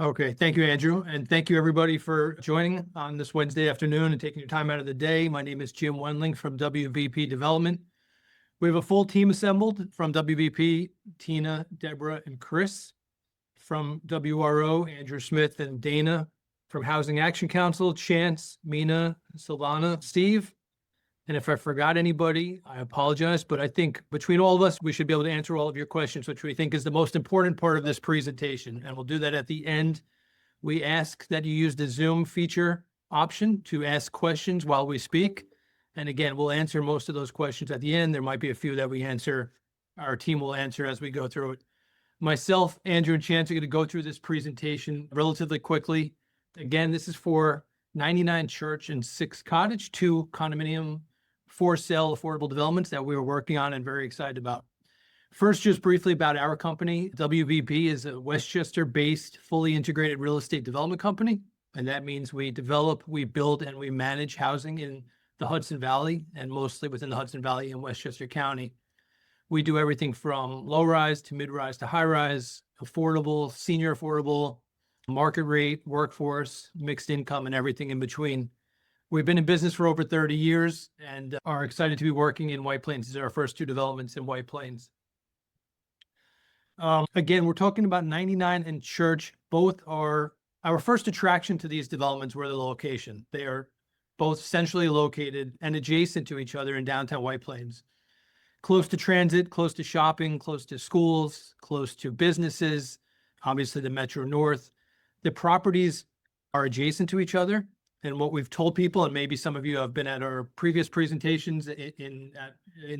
Okay, thank you, Andrew. And thank you, everybody, for joining on this Wednesday afternoon and taking your time out of the day. My name is Jim Wendling from WVP Development. We have a full team assembled from WVP, Tina, Deborah, and Chris. From WRO, Andrew Smith and Dana. From Housing Action Council, Chance, Mina, Silvana, Steve. And if I forgot anybody, I apologize, but I think between all of us, we should be able to answer all of your questions, which we think is the most important part of this presentation. And we'll do that at the end. We ask that you use the Zoom feature option to ask questions while we speak. And again, we'll answer most of those questions at the end. There might be a few that our team will answer as we go through it. Myself, Andrew, and Chance are going to go through this presentation relatively quickly. Again, this is for 99 Church and 6 Cottage, 2 condominium for sale affordable developments that we were working on and very excited about. First, just briefly about our company. WVP is a Westchester-based, fully integrated real estate development company. And that means we develop, we build, and we manage housing in the Hudson Valley, and mostly within the Hudson Valley in Westchester County. We do everything from low-rise to mid-rise to high-rise, affordable, senior affordable, market rate, workforce, mixed income, and everything in between. We've been in business for over 30 years and are excited to be working in White Plains. These are our first 2 developments in White Plains. Again, we're talking about 99 and Church. Both are our first attraction to these developments were the location. They are both centrally located and adjacent to each other in downtown White Plains. Close to transit, close to shopping, close to schools, close to businesses, obviously the Metro North. The properties are adjacent to each other. And what we've told people, and maybe some of you have been at our previous presentations in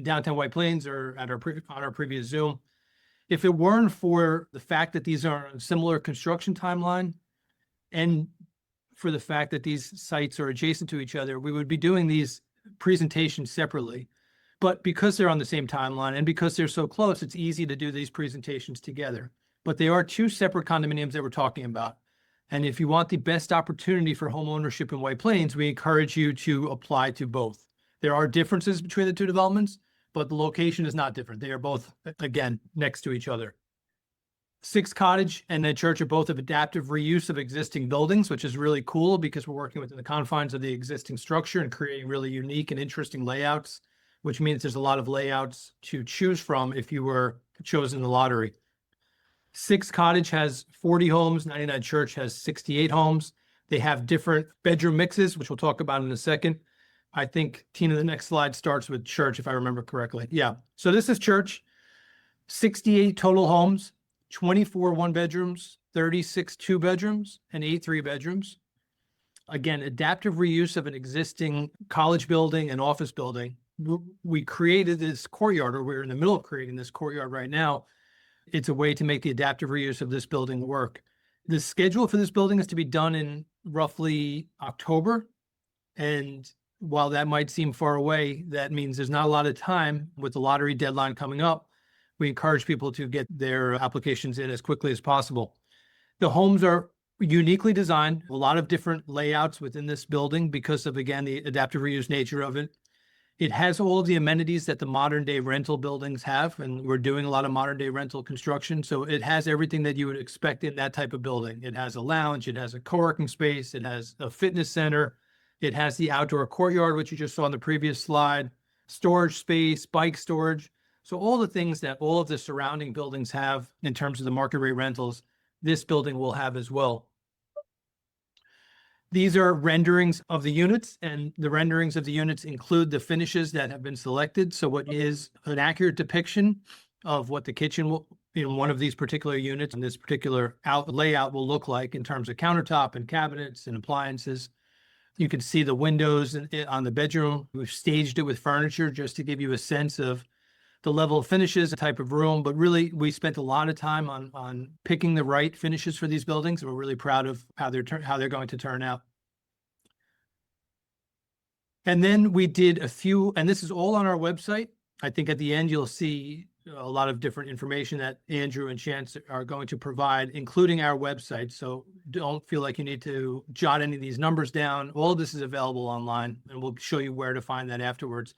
downtown White Plains or at on our previous Zoom, if it weren't for the fact that these are on a similar construction timeline and for the fact that these sites are adjacent to each other, we would be doing these presentations separately. But because they're on the same timeline and because they're so close, it's easy to do these presentations together. But they are 2 separate condominiums that we're talking about. And if you want the best opportunity for home ownership in White Plains, we encourage you to apply to both. There are differences between the 2 developments, but the location is not different. They are both, again, next to each other. 6 Cottage and the Church are both of adaptive reuse of existing buildings, which is really cool because we're working within the confines of the existing structure and creating really unique and interesting layouts, which means there's a lot of layouts to choose from if you were chosen in the lottery. 6 Cottage has 40 homes, 99 Church has 68 homes. They have different bedroom mixes, which we'll talk about in a second. I think, Tina, the next slide starts with Church, if I remember correctly. Yeah, so this is Church, 68 total homes, 24 1-bedrooms, 36 2-bedrooms, and 8 3-bedrooms. Again, adaptive reuse of an existing college building and office building. We created this courtyard, or we're in the middle of creating this courtyard right now. It's a way to make the adaptive reuse of this building work. The schedule for this building is to be done in roughly October. And while that might seem far away, that means there's not a lot of time with the lottery deadline coming up. We encourage people to get their applications in as quickly as possible. The homes are uniquely designed, a lot of different layouts within this building because of, again, the adaptive reuse nature of it. It has all of the amenities that the modern day rental buildings have, and we're doing a lot of modern day rental construction. So it has everything that you would expect in that type of building. It has a lounge, it has a co-working space, it has a fitness center, it has the outdoor courtyard, which you just saw on the previous slide, storage space, bike storage. So all the things that all of the surrounding buildings have in terms of the market rate rentals, this building will have as well. These are renderings of the units, and the renderings of the units include the finishes that have been selected. So what is an accurate depiction of what the kitchen will, in one of these particular units and this particular layout will look like in terms of countertop and cabinets and appliances. You can see the windows on the bedroom. We've staged it with furniture just to give you a sense of the level of finishes, the type of room, but really we spent a lot of time on picking the right finishes for these buildings. We're really proud of how they're going to turn out. And then we did a few, and this is all on our website. I think at the end you'll see a lot of different information that Andrew and Chance are going to provide, including our website. So don't feel like you need to jot any of these numbers down. All of this is available online, and we'll show you where to find that afterwards.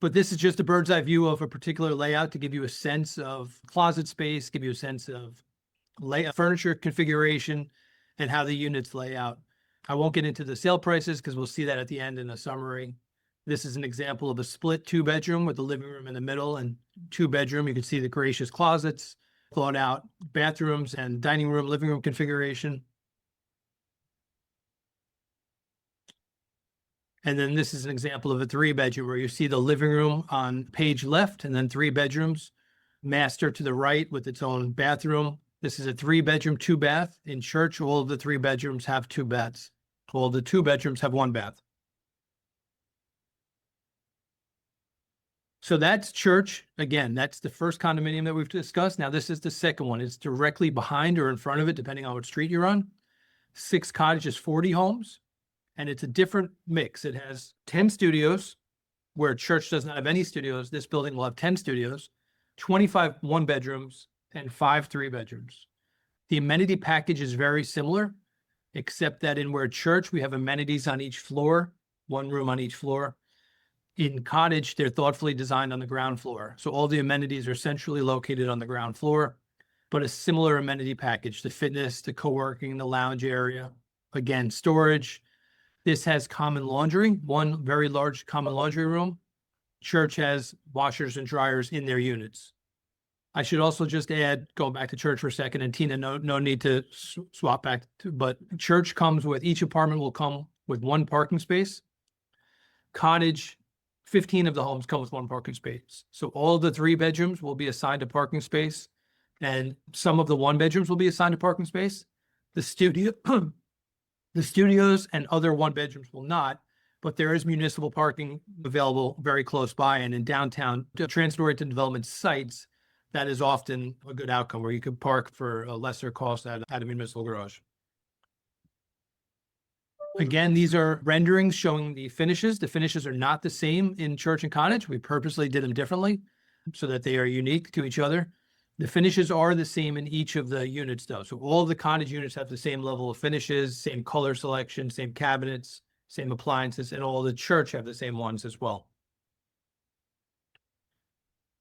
But this is just a bird's eye view of a particular layout to give you a sense of closet space, give you a sense of furniture configuration, and how the units lay out. I won't get into the sale prices because we'll see that at the end in a summary. This is an example of a split 2-bedroom with the living room in the middle and 2-bedroom. You can see the gracious closets, thought out bathrooms and dining room, living room configuration. And then this is an example of a 3-bedroom where you see the living room on page left and then 3 bedrooms, master to the right with its own bathroom. This is a 3-bedroom, 2-bath. In church, all of the 3 bedrooms have 2 baths. All the 2 bedrooms have 1 bath. So that's church. Again, that's the first condominium that we've discussed. Now, this is the second one. It's directly behind or in front of it, depending on what street you're on. 6 cottages, 40 homes. And it's a different mix. It has 10 studios, where church does not have any studios. This building will have 10 studios, 25 1-bedrooms, and 5 3-bedrooms. The amenity package is very similar, except that in where church, we have amenities on each floor, 1 room on each floor. In cottage, they're thoughtfully designed on the ground floor. So all the amenities are centrally located on the ground floor, but a similar amenity package, the fitness, the co-working, the lounge area, again, storage. This has common laundry, 1 very large common laundry room. Church has washers and dryers in their units. I should also just add, going back to church for a second, and Tina, no need to swap back to, but church comes with, each apartment will come with 1 parking space. Cottage, 15 of the homes come with 1 parking space. So all of the 3 bedrooms will be assigned a parking space, and some of the 1 bedrooms will be assigned a parking space. The studio, the studios and other 1 bedrooms will not, but there is municipal parking available very close by, and in downtown transit-oriented development sites, that is often a good outcome where you could park for a lesser cost at a municipal garage. Again, these are renderings showing the finishes. The finishes are not the same in church and cottage. We purposely did them differently so that they are unique to each other. The finishes are the same in each of the units though. So all the cottage units have the same level of finishes, same color selection, same cabinets, same appliances, and all the church have the same ones as well.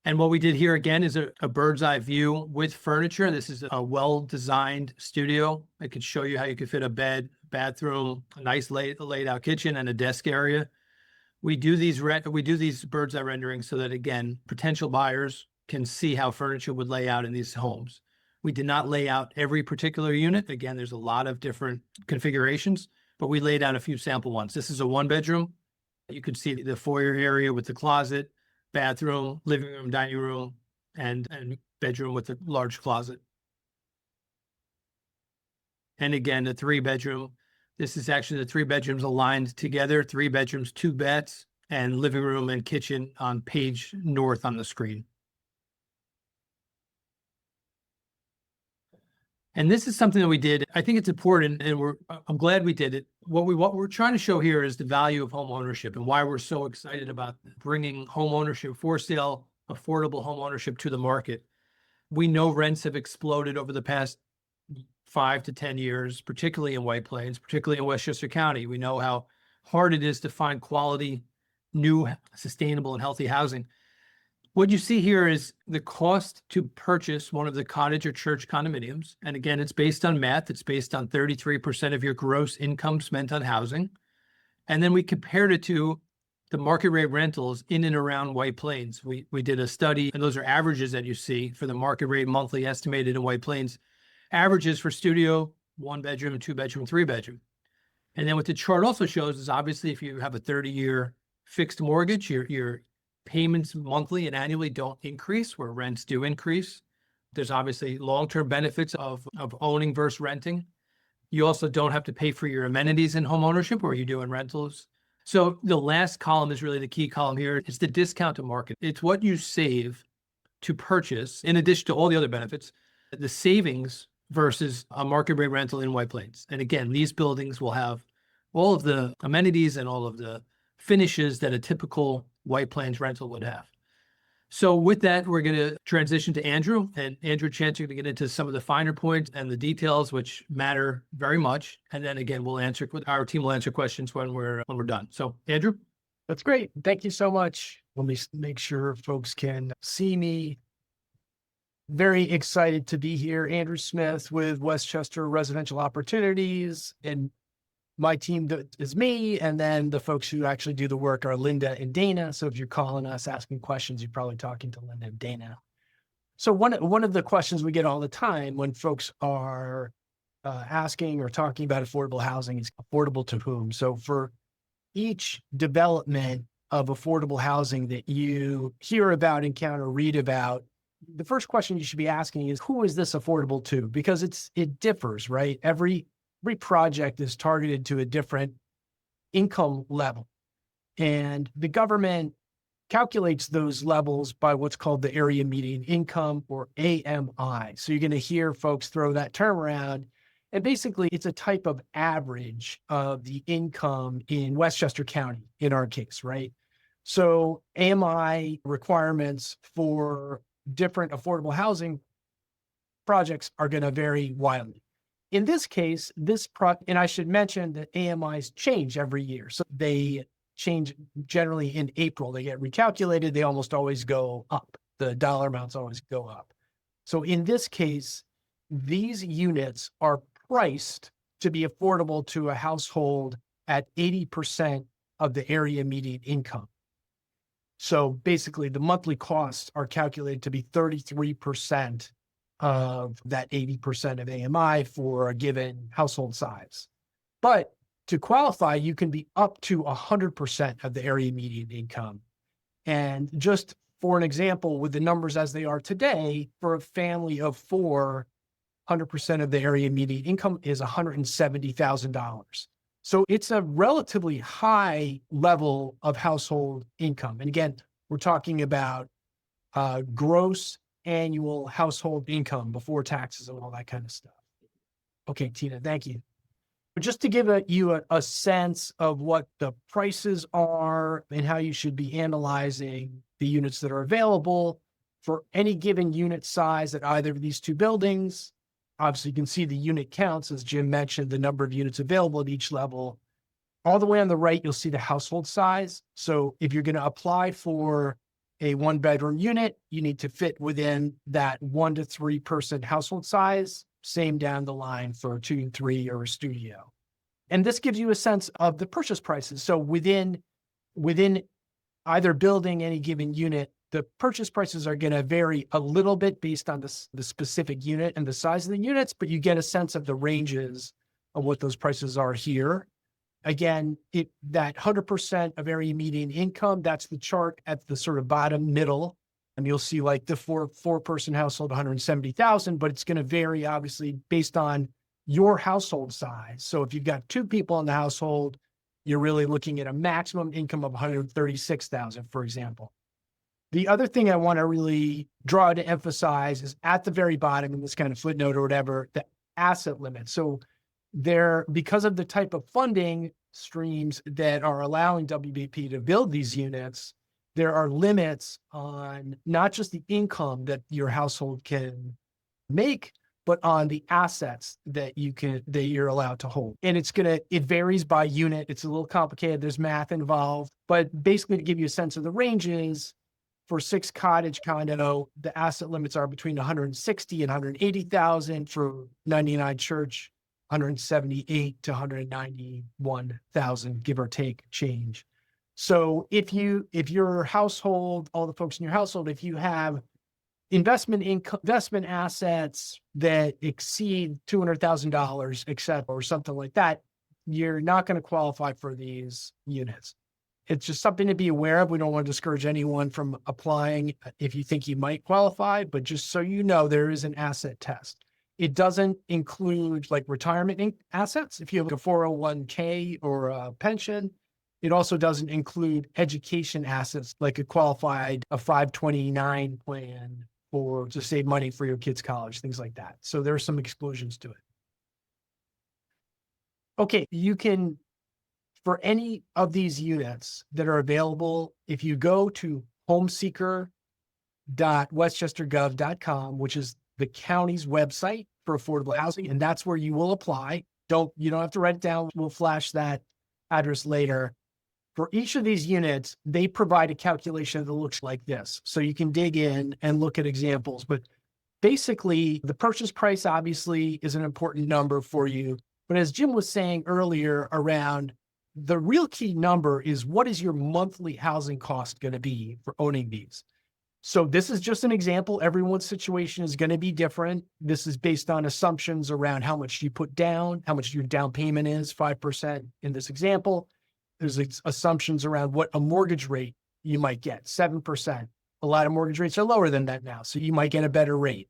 And what we did here again is a bird's eye view with furniture. This is a well-designed studio. I could show you how you could fit a bed, bathroom, a nice laid out kitchen, and a desk area. We do these bird's eye renderings so that, again, potential buyers can see how furniture would lay out in these homes. We did not lay out every particular unit. Again, there's a lot of different configurations, but we laid out a few sample ones. This is a 1-bedroom. You could see the foyer area with the closet, bathroom, living room, dining room, and bedroom with a large closet. And again, the 3-bedroom. This is actually the 3 bedrooms aligned together, 3 bedrooms, 2 baths, and living room and kitchen on page north on the screen. And this is something that we did. I think it's important, and I'm glad we did it. What we're trying to show here is the value of home ownership and why we're so excited about bringing home ownership, for sale, affordable home ownership to the market. We know rents have exploded over the past 5 to 10 years, particularly in White Plains, particularly in Westchester County. We know how hard it is to find quality, new, sustainable, and healthy housing. What you see here is the cost to purchase one of the cottage or church condominiums. And again, it's based on math. It's based on 33% of your gross income spent on housing. And then we compared it to the market rate rentals in and around White Plains. We did a study, and those are averages that you see for the market rate monthly estimated in White Plains. Averages for studio, 1-bedroom, 2-bedroom, 3-bedroom. And then what the chart also shows is obviously if you have a 30-year fixed mortgage, your payments monthly and annually don't increase where rents do increase. There's obviously long-term benefits of owning versus renting. You also don't have to pay for your amenities in home ownership where you do in rentals. So the last column is really the key column here. It's the discount to market. It's what you save to purchase, in addition to all the other benefits, the savings versus a market rate rental in White Plains. And again, these buildings will have all of the amenities and all of the finishes that a typical White Plains rental would have. So with that, we're going to transition to Andrew, and Andrew Chance, you're going to get into some of the finer points and the details, which matter very much. And then again, our team will answer questions when we're done. So Andrew. That's great. Thank you so much. Let me make sure folks can see me. Very excited to be here. Andrew Smith with Westchester Residential Opportunities, and my team is me, and then the folks who actually do the work are Linda and Dana. So if you're calling us asking questions, you're probably talking to Linda and Dana. So one of the questions we get all the time when folks are asking or talking about affordable housing is affordable to whom? So for each development of affordable housing that you hear about, encounter, read about, the first question you should be asking is, who is this affordable to? Because it differs, right? Every project is targeted to a different income level. And the government calculates those levels by what's called the area median income, or AMI. So you're going to hear folks throw that term around. And basically, it's a type of average of the income in Westchester County, in our case, right? So AMI requirements for different affordable housing projects are going to vary wildly. In this case, and I should mention that AMIs change every year. So they change generally in April. They get recalculated. They almost always go up. The dollar amounts always go up. So in this case, these units are priced to be affordable to a household at 80% of the area median income. So basically, the monthly costs are calculated to be 33% of that 80% of AMI for a given household size. But to qualify, you can be up to 100% of the area median income. And just for an example, with the numbers as they are today, for a family of four, 100% of the area median income is $170,000. So it's a relatively high level of household income. And again, we're talking about gross annual household income before taxes and all that kind of stuff. Okay, Tina, thank you. Just to give you a sense of what the prices are and how you should be analyzing the units that are available for any given unit size at either of these two buildings. Obviously, you can see the unit counts, as Jim mentioned, the number of units available at each level. All the way on the right, you'll see the household size. So if you're going to apply for a one-bedroom unit, you need to fit within that 1 to 3 person household size. Same down the line for a 2 to 3 or a studio. And this gives you a sense of the purchase prices. So within either building, any given unit, the purchase prices are going to vary a little bit based on the specific unit and the size of the units, but you get a sense of the ranges of what those prices are here. Again, that 100% of area median income, that's the chart at the sort of bottom middle. And you'll see like the four-person household, 170,000, but it's going to vary obviously based on your household size. So if you've got 2 people in the household, you're really looking at a maximum income of 136,000, for example. The other thing I want to really draw to emphasize is at the very bottom in this kind of footnote or whatever, the asset limit. So because of the type of funding streams that are allowing WBP to build these units, there are limits on not just the income that your household can make, but on the assets that you're allowed to hold. And it varies by unit. It's a little complicated. There's math involved, but basically to give you a sense of the ranges, for 6 cottage condo, the asset limits are between 160 and 180,000. For 99 church, 178 to 191,000, give or take change. So if your household, all the folks in your household, if you have investment assets that exceed $200,000, except or something like that, you're not going to qualify for these units. It's just something to be aware of. We don't want to discourage anyone from applying if you think you might qualify, but just so you know, there is an asset test. It doesn't include like retirement assets. If you have a 401k or a pension, it also doesn't include education assets like a 529 plan to save money for your kids' college, things like that. So there are some exclusions to it. Okay, you can, for any of these units that are available, if you go to homeseeker.westchestergov.com, which is the county's website for affordable housing, and that's where you will apply. You don't have to write it down. We'll flash that address later. For each of these units, they provide a calculation that looks like this. So you can dig in and look at examples, but basically the purchase price obviously is an important number for you. But as Jim was saying earlier around the real key number is what is your monthly housing cost going to be for owning these? So this is just an example. Everyone's situation is going to be different. This is based on assumptions around how much you put down, how much your down payment is, 5% in this example. There's assumptions around what a mortgage rate you might get, 7%. A lot of mortgage rates are lower than that now, so you might get a better rate.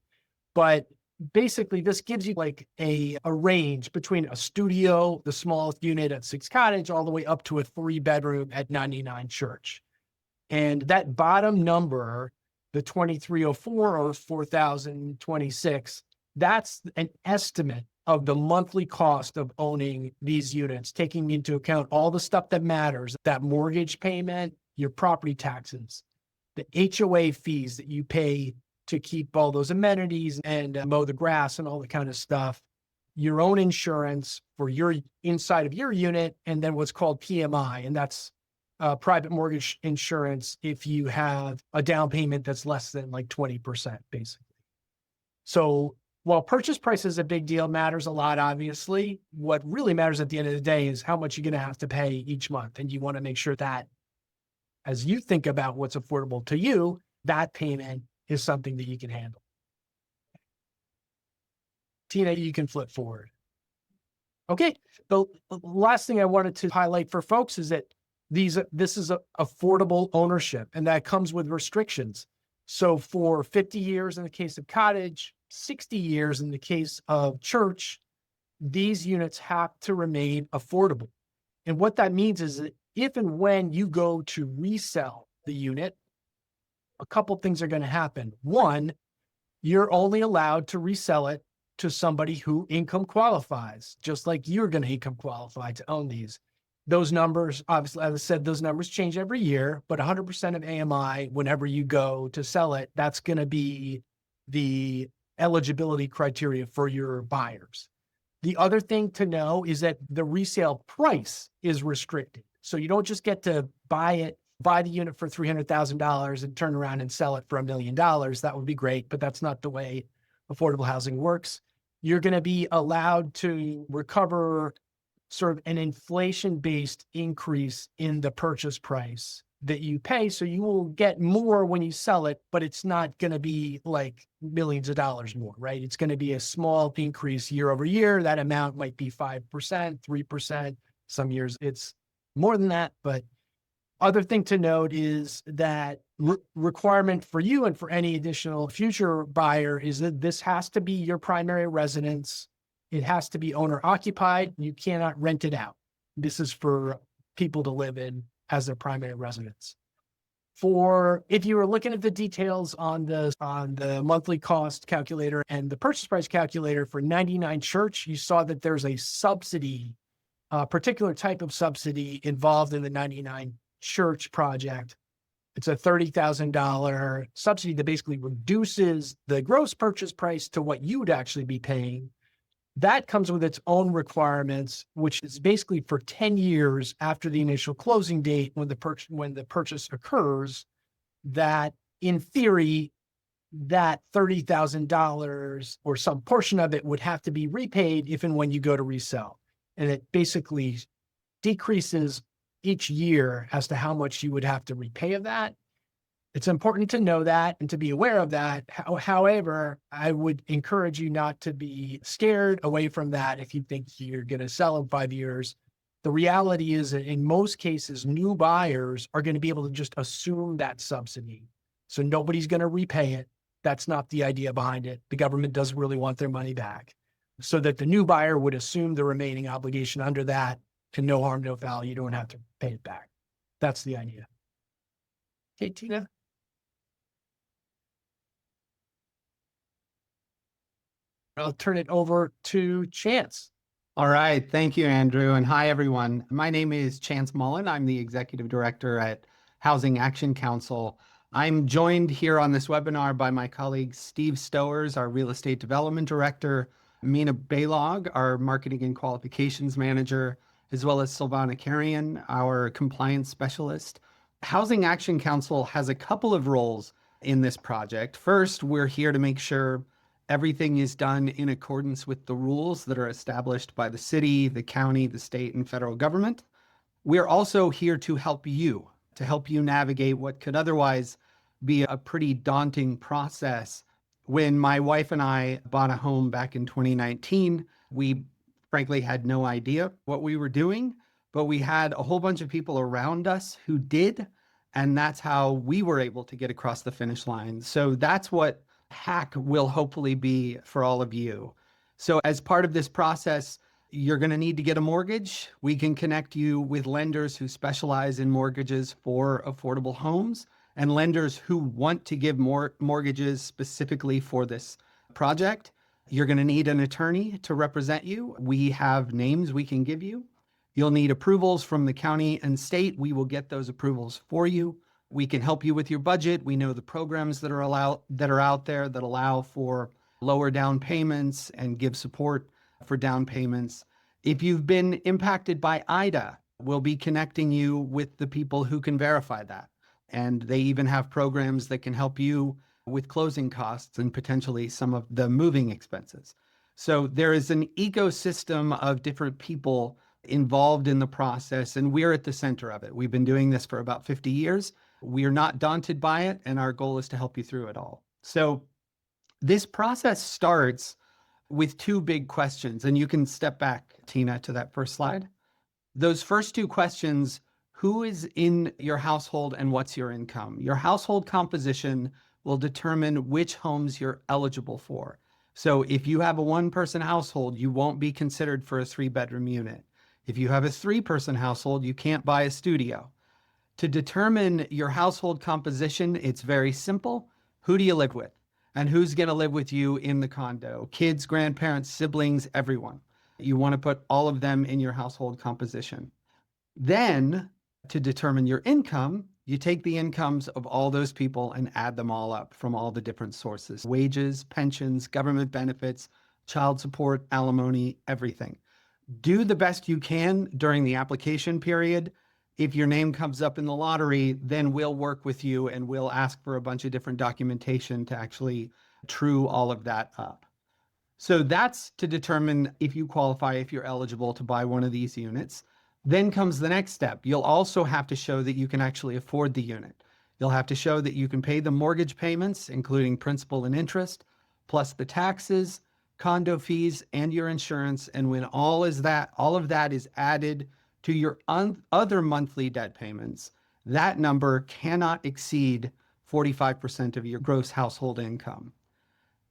But basically, this gives you like a range between a studio, the smallest unit at 6 Cottage, all the way up to a 3-bedroom at 99 Church. And that bottom number, the 2304 or 4026, that's an estimate of the monthly cost of owning these units, taking into account all the stuff that matters, that mortgage payment, your property taxes, the HOA fees that you pay to keep all those amenities and mow the grass and all the kind of stuff, your own insurance for your inside of your unit, and then what's called PMI, and that's private mortgage insurance if you have a down payment that's less than like 20%, basically. So while purchase price is a big deal, matters a lot, obviously, what really matters at the end of the day is how much you're going to have to pay each month. And you want to make sure that as you think about what's affordable to you, that payment is something that you can handle. Tina, you can flip forward. Okay. The last thing I wanted to highlight for folks is that this is affordable ownership, and that comes with restrictions. So for 50 years in the case of Cottage, 60 years in the case of Church, these units have to remain affordable. And what that means is that if and when you go to resell the unit, a couple things are going to happen. One, you're only allowed to resell it to somebody who income qualifies, just like you're going to income qualify to own these. Those numbers, obviously, as I said, those numbers change every year, but 100% of AMI, whenever you go to sell it, that's going to be the eligibility criteria for your buyers. The other thing to know is that the resale price is restricted. So you don't just get to buy the unit for $300,000 and turn around and sell it for $1 million. That would be great, but that's not the way affordable housing works. You're going to be allowed to recover sort of an inflation-based increase in the purchase price that you pay. So you will get more when you sell it, but it's not going to be like millions of dollars more, right? It's going to be a small increase year over year. That amount might be 5%, 3%. Some years it's more than that. But other thing to note is that requirement for you and for any additional future buyer is that this has to be your primary residence. It has to be owner occupied. You cannot rent it out. This is for people to live in as their primary residence. If you were looking at the details on the monthly cost calculator and the purchase price calculator for 99 Church, you saw that there's a subsidy, a particular type of subsidy involved in the 99 Church project. It's a $30,000 subsidy that basically reduces the gross purchase price to what you would actually be paying. That comes with its own requirements, which is basically for 10 years after the initial closing date when the purchase occurs, that in theory, that $30,000 or some portion of it would have to be repaid if and when you go to resell. And it basically decreases each year as to how much you would have to repay of that. It's important to know that and to be aware of that. However, I would encourage you not to be scared away from that if you think you're going to sell in 5 years. The reality is that in most cases, new buyers are going to be able to just assume that subsidy. So nobody's going to repay it. That's not the idea behind it. The government does really want their money back, so that the new buyer would assume the remaining obligation under that, and no harm, no foul. You don't have to pay it back. That's the idea. Okay, Tina. I'll turn it over to Chance. All right. Thank you, Andrew. And hi, everyone. My name is Chance Mullen. I'm the Executive Director at Housing Action Council. I'm joined here on this webinar by my colleagues, Steve Stowers, our Real Estate Development Director, Mina Baylog, our Marketing and Qualifications Manager, as well as Silvana Carrion, our Compliance Specialist. Housing Action Council has a couple of roles in this project. First, we're here to make sure Everything is done in accordance with the rules that are established by the city, the county, the state, and federal government. We're also here to help you navigate what could otherwise be a pretty daunting process. When my wife and I bought a home back in 2019, we frankly had no idea what we were doing, but we had a whole bunch of people around us who did, and that's how we were able to get across the finish line. So that's what Hack will hopefully be for all of you. So as part of this process, you're going to need to get a mortgage. We can connect you with lenders who specialize in mortgages for affordable homes and lenders who want to give more mortgages specifically for this project. You're going to need an attorney to represent you. We have names we can give you. You'll need approvals from the county and state. We will get those approvals for you. We can help you with your budget. We know the programs that are out there that allow for lower down payments and give support for down payments. If you've been impacted by Ida, we'll be connecting you with the people who can verify that. And they even have programs that can help you with closing costs and potentially some of the moving expenses. So there is an ecosystem of different people involved in the process, and we're at the center of it. We've been doing this for about 50 years. We are not daunted by it, and our goal is to help you through it all. So this process starts with two big questions, and you can step back, Tina, to that first slide. Those first two questions: who is in your household and what's your income? Your household composition will determine which homes you're eligible for. So if you have a one-person household, you won't be considered for a 3-bedroom unit. If you have a 3-person household, you can't buy a studio. To determine your household composition, it's very simple. Who do you live with? And who's going to live with you in the condo? Kids, grandparents, siblings, everyone. You want to put all of them in your household composition. Then, to determine your income, you take the incomes of all those people and add them all up from all the different sources: wages, pensions, government benefits, child support, alimony, everything. Do the best you can during the application period. If your name comes up in the lottery, then we'll work with you and we'll ask for a bunch of different documentation to actually true all of that up. So that's to determine if you qualify, if you're eligible to buy one of these units. Then comes the next step. You'll also have to show that you can actually afford the unit. You'll have to show that you can pay the mortgage payments, including principal and interest, plus the taxes, condo fees, and your insurance. And when all of that is added to your other monthly debt payments, that number cannot exceed 45% of your gross household income.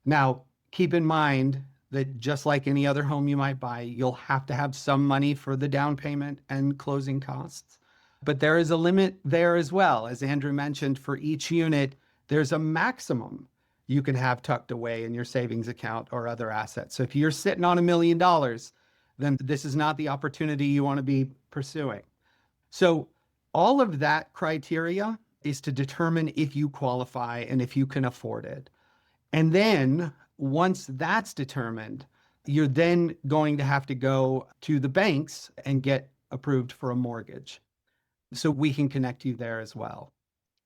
Now, keep in mind that just like any other home you might buy, you'll have to have some money for the down payment and closing costs. But there is a limit there as well. As Andrew mentioned, for each unit, there's a maximum you can have tucked away in your savings account or other assets. So if you're sitting on $1 million, then this is not the opportunity you want to be pursuing. So all of that criteria is to determine if you qualify and if you can afford it. And then once that's determined, you're then going to have to go to the banks and get approved for a mortgage. So we can connect you there as well.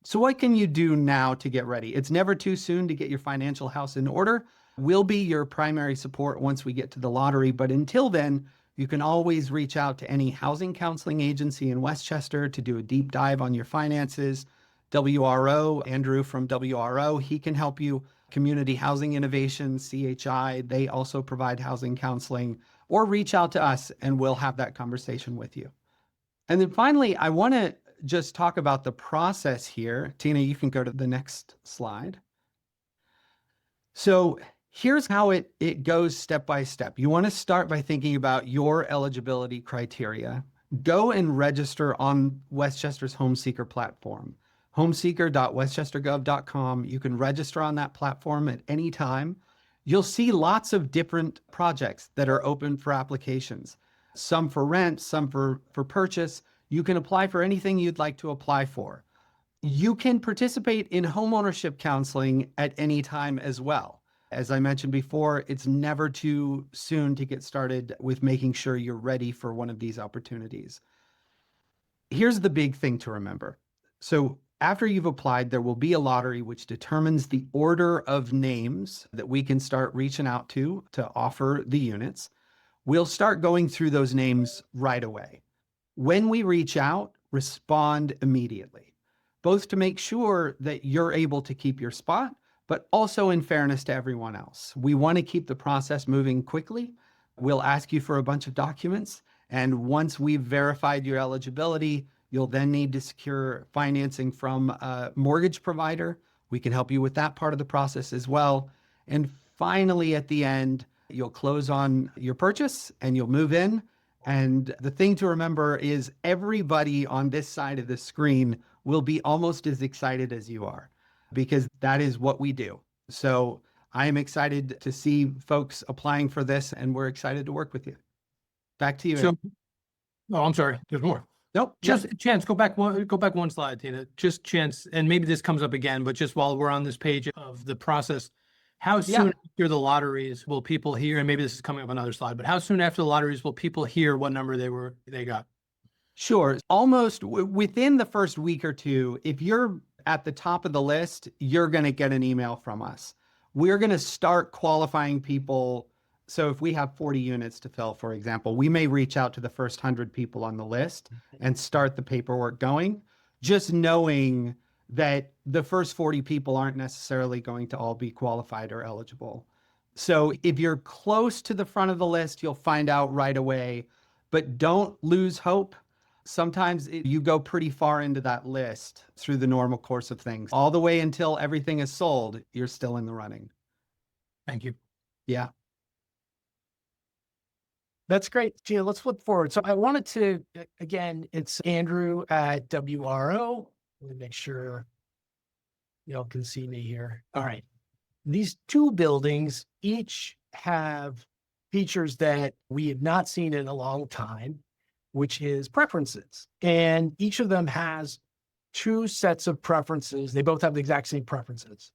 So what can you do now to get ready? It's never too soon to get your financial house in order. We'll be your primary support once we get to the lottery. But until then, you can always reach out to any housing counseling agency in Westchester to do a deep dive on your finances. WRO, Andrew from WRO, he can help you. Community Housing Innovation, CHI, they also provide housing counseling. Or reach out to us and we'll have that conversation with you. And then finally, I want to just talk about the process here. Tina, you can go to the next slide. So here's how it goes step by step. You want to start by thinking about your eligibility criteria. Go and register on Westchester's Home Seeker platform, homeseeker.westchestergov.com. You can register on that platform at any time. You'll see lots of different projects that are open for applications, some for rent, some for purchase. You can apply for anything you'd like to apply for. You can participate in homeownership counseling at any time as well. As I mentioned before, it's never too soon to get started with making sure you're ready for one of these opportunities. Here's the big thing to remember. So After you've applied, there will be a lottery which determines the order of names that we can start reaching out to offer the units. We'll start going through those names right away. When we reach out, respond immediately, both to make sure that you're able to keep your spot, but also in fairness to everyone else. We want to keep the process moving quickly. We'll ask you for a bunch of documents, and once we've verified your eligibility, you'll then need to secure financing from a mortgage provider. We can help you with that part of the process as well. And finally, at the end, you'll close on your purchase and you'll move in. And the thing to remember is everybody on this side of the screen will be almost as excited as you are, because that is what we do. So I am excited to see folks applying for this, and we're excited to work with you. Back to you. So, oh, I'm sorry. There's more. Nope. Just Chance, go back one slide, Tina. Just Chance, and maybe this comes up again, but just while we're on this page of the process, how soon after the lotteries will people hear, and maybe this is coming up on another slide, but how soon after the lotteries will people hear what number they got? Sure. Almost within the first week or two, if you're at the top of the list, you're going to get an email from us. We're going to start qualifying people. So if we have 40 units to fill, for example, we may reach out to the first 100 people on the list and start the paperwork going, just knowing that the first 40 people aren't necessarily going to all be qualified or eligible. So if you're close to the front of the list, you'll find out right away, but don't lose hope. Sometimes you go pretty far into that list through the normal course of things, all the way until everything is sold, you're still in the running. Thank you. Yeah. That's great. Gina, let's flip forward. So I wanted to, again, it's Andrew at WRO. Let me make sure y'all can see me here. All right. These two buildings each have features that we have not seen in a long time, which is preferences. And each of them has two sets of preferences. They both have the exact same preferences.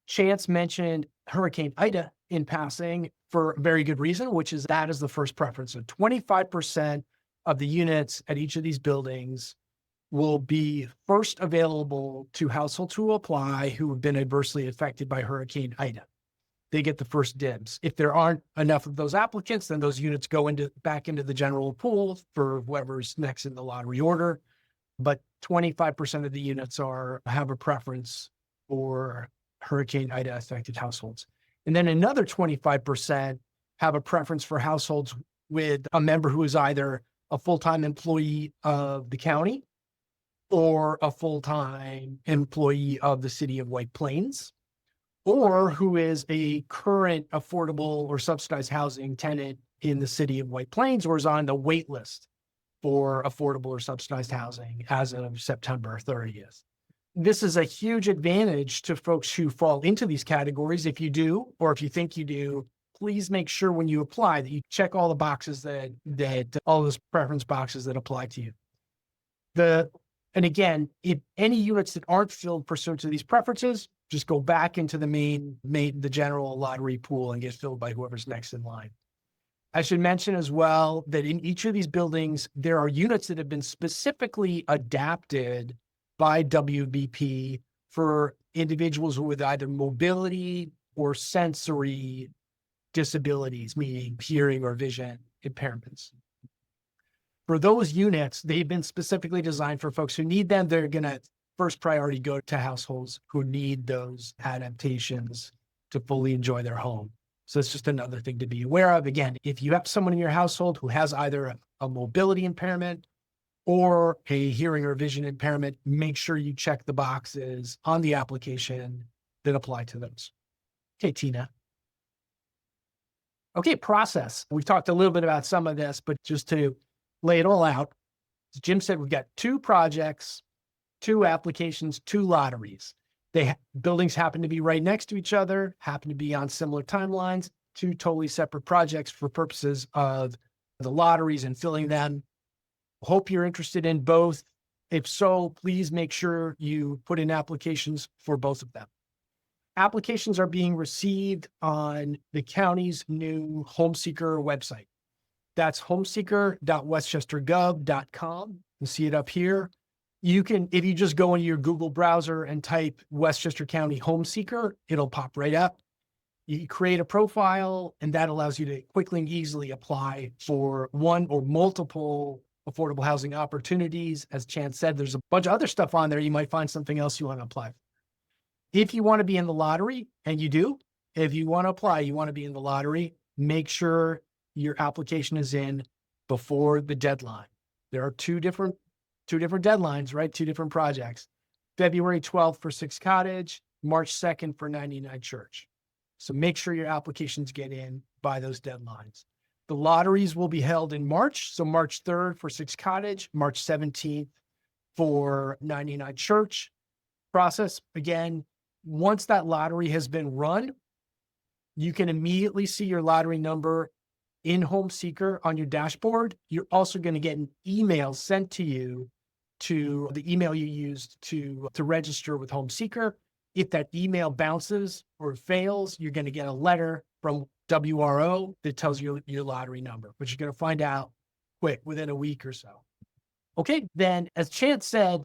Chance mentioned Hurricane Ida in passing for a very good reason, which is that is the first preference. So 25% of the units at each of these buildings will be first available to households who apply who have been adversely affected by Hurricane Ida. They get the first dibs. If there aren't enough of those applicants, then those units go back into the general pool for whoever's next in the lottery order. But 25% of the units have a preference for Hurricane Ida affected households. And then another 25% have a preference for households with a member who is either a full-time employee of the county or a full-time employee of the city of White Plains, or who is a current affordable or subsidized housing tenant in the city of White Plains, or is on the wait list for affordable or subsidized housing as of September 30th. This is a huge advantage to folks who fall into these categories. If you do, or if you think you do, please make sure when you apply that you check all the boxes that all those preference boxes that apply to you. And again, if any units that aren't filled pursuant to these preferences, just go back into the general lottery pool and get filled by whoever's next in line. I should mention as well that in each of these buildings, there are units that have been specifically adapted by WBP for individuals with either mobility or sensory disabilities, meaning hearing or vision impairments. For those units, they've been specifically designed for folks who need them. They're going to first priority go to households who need those adaptations to fully enjoy their home. So it's just another thing to be aware of. Again, if you have someone in your household who has either a mobility impairment or a hearing or vision impairment, make sure you check the boxes on the application that apply to those. Okay, Tina. Okay, process. We've talked a little bit about some of this, but just to lay it all out, as Jim said, we've got 2 projects, 2 applications, 2 lotteries. Buildings happen to be right next to each other, happen to be on similar timelines, 2 totally separate projects for purposes of the lotteries and filling them. Hope you're interested in both. If so, please make sure you put in applications for both of them. Applications are being received on the county's new HomeSeeker website. That's homeseeker.westchestergov.com. You see it up here. You can, if you just go into your Google browser and type Westchester County Home Seeker, it'll pop right up. You create a profile, and that allows you to quickly and easily apply for one or multiple affordable housing opportunities. As Chance said, there's a bunch of other stuff on there. You might find something else you want to apply for. If you want to be in the lottery, and you do, if you want to apply, you want to be in the lottery, make sure your application is in before the deadline. There are two different deadlines, right? Two different projects. February 12th for 6 Cottage, March 2nd for 99 Church. So make sure your applications get in by those deadlines. The lotteries will be held in March. So March 3rd for 6 Cottage, March 17th for 99 Church. Process, again, once that lottery has been run, you can immediately see your lottery number in Home Seeker on your dashboard. You're also going to get an email sent to you to the email you used to register with Home Seeker. If that email bounces or fails, you're going to get a letter from WRO that tells you your lottery number, but you're going to find out quick within a week or so. Okay, then as Chance said,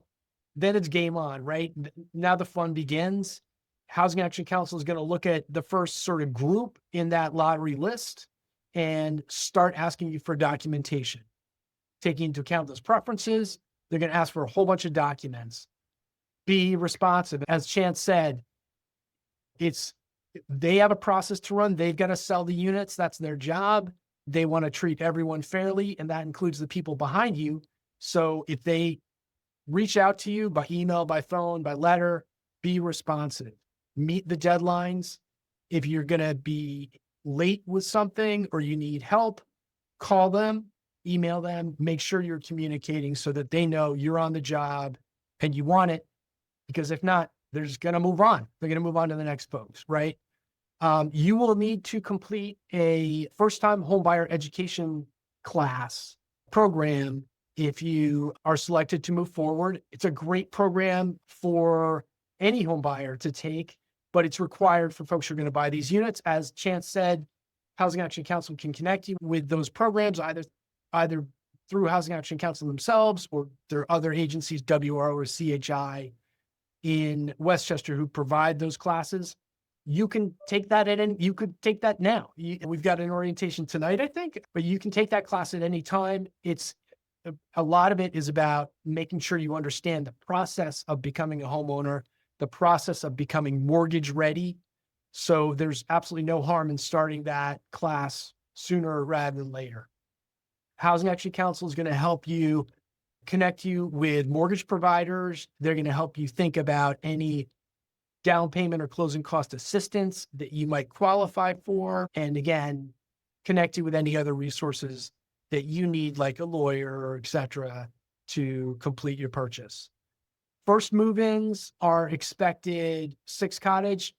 then it's game on, right? Now the fun begins. Housing Action Council is going to look at the first sort of group in that lottery list and start asking you for documentation. Taking into account those preferences, they're going to ask for a whole bunch of documents. Be responsive. As Chance said, they have a process to run. They've got to sell the units. That's their job. They want to treat everyone fairly, and that includes the people behind you. So if they reach out to you by email, by phone, by letter, be responsive. Meet the deadlines. If you're going to be late with something or you need help, call them, email them, make sure you're communicating so that they know you're on the job and you want it. Because if not, they're just going to move on. They're going to move on to the next folks, right? You will need to complete a first-time homebuyer education class program if you are selected to move forward. It's a great program for any home buyer to take, but it's required for folks who are going to buy these units. As Chance said, Housing Action Council can connect you with those programs, either through Housing Action Council themselves or their other agencies, WRO or CHI in Westchester, who provide those classes. You can take that you could take that now. We've got an orientation tonight, I think, but you can take that class at any time. A lot of it is about making sure you understand the process of becoming a homeowner, the process of becoming mortgage ready. So there's absolutely no harm in starting that class sooner rather than later. Housing Action Council is going to help you, connect you with mortgage providers. They're going to help you think about any down payment or closing cost assistance that you might qualify for. And again, connect you with any other resources that you need, like a lawyer or et cetera, to complete your purchase. First move-ins are expected 6 Cottage,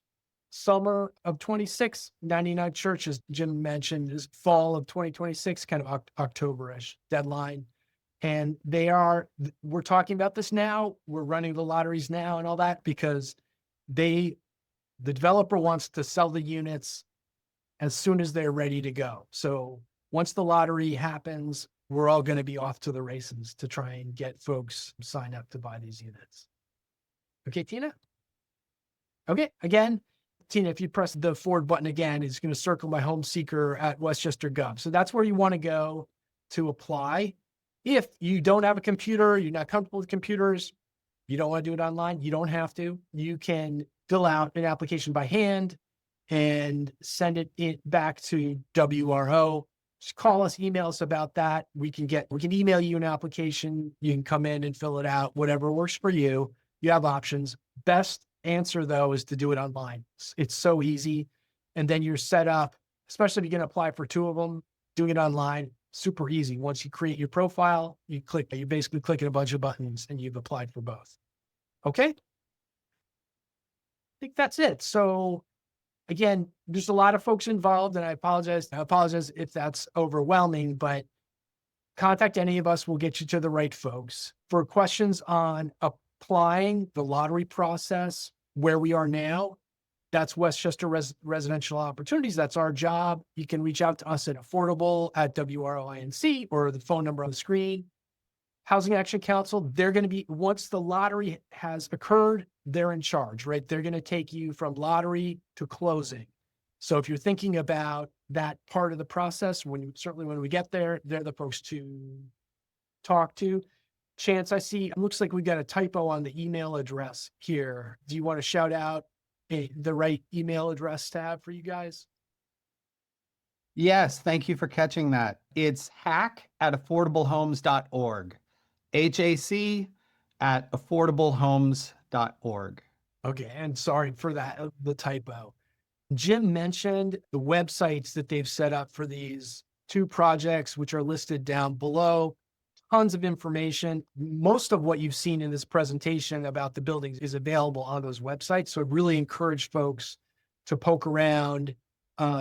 summer of 26, 99 Church, as Jim mentioned, is fall of 2026, kind of October-ish deadline. And we're talking about this now, we're running the lotteries now and all that because the developer wants to sell the units as soon as they're ready to go. So once the lottery happens, we're all going to be off to the races to try and get folks signed up to buy these units. Okay, Tina? Okay, again, Tina, if you press the forward button again, it's going to circle my Home Seeker at Westchester Gov. So that's where you want to go to apply. If you don't have a computer, you're not comfortable with computers, you don't want to do it online, you don't have to. You can fill out an application by hand and send it back to WRO. Just call us, email us about that. We can email you an application. You can come in and fill it out, whatever works for you. You have options. Best answer though is to do it online. It's so easy. And then you're set up, especially if you're going to apply for two of them, doing it online, super easy. Once you create your profile, you're basically clicking a bunch of buttons and you've applied for both. Okay. I think that's it. So again, there's a lot of folks involved and I apologize if that's overwhelming, but contact any of us. We'll get you to the right folks. For questions on applying, the lottery process, where we are now, that's Westchester Residential Opportunities. That's our job. You can reach out to us at affordable@WROINC or the phone number on the screen. Housing Action Council, they're going to be, once the lottery has occurred, they're in charge, right? They're going to take you from lottery to closing. So if you're thinking about that part of the process, certainly when we get there, they're the folks to talk to. Chance, I see, it looks like we've got a typo on the email address here. Do you want to shout out the right email address to have for you guys? Yes, thank you for catching that. It's hack@affordablehomes.org. HAC@affordablehomes.org. Okay, and sorry for that, the typo. Jim mentioned the websites that they've set up for these two projects, which are listed down below. Tons of information. Most of what you've seen in this presentation about the buildings is available on those websites. So I really encourage folks to poke around,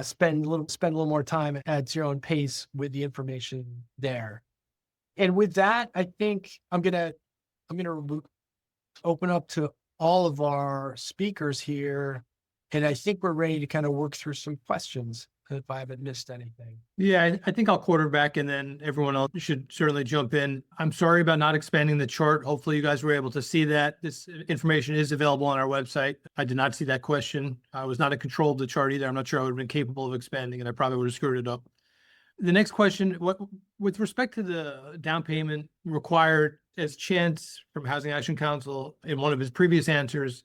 spend a little more time at your own pace with the information there. And with that, I think I'm gonna open up to all of our speakers here. And I think we're ready to kind of work through some questions if I haven't missed anything. Yeah, I think I'll quarterback and then everyone else should certainly jump in. I'm sorry about not expanding the chart. Hopefully you guys were able to see that. This information is available on our website. I did not see that question. I was not in control of the chart either. I'm not sure I would have been capable of expanding and I probably would have screwed it up. The next question, with respect to the down payment required, as Chance from Housing Action Council in one of his previous answers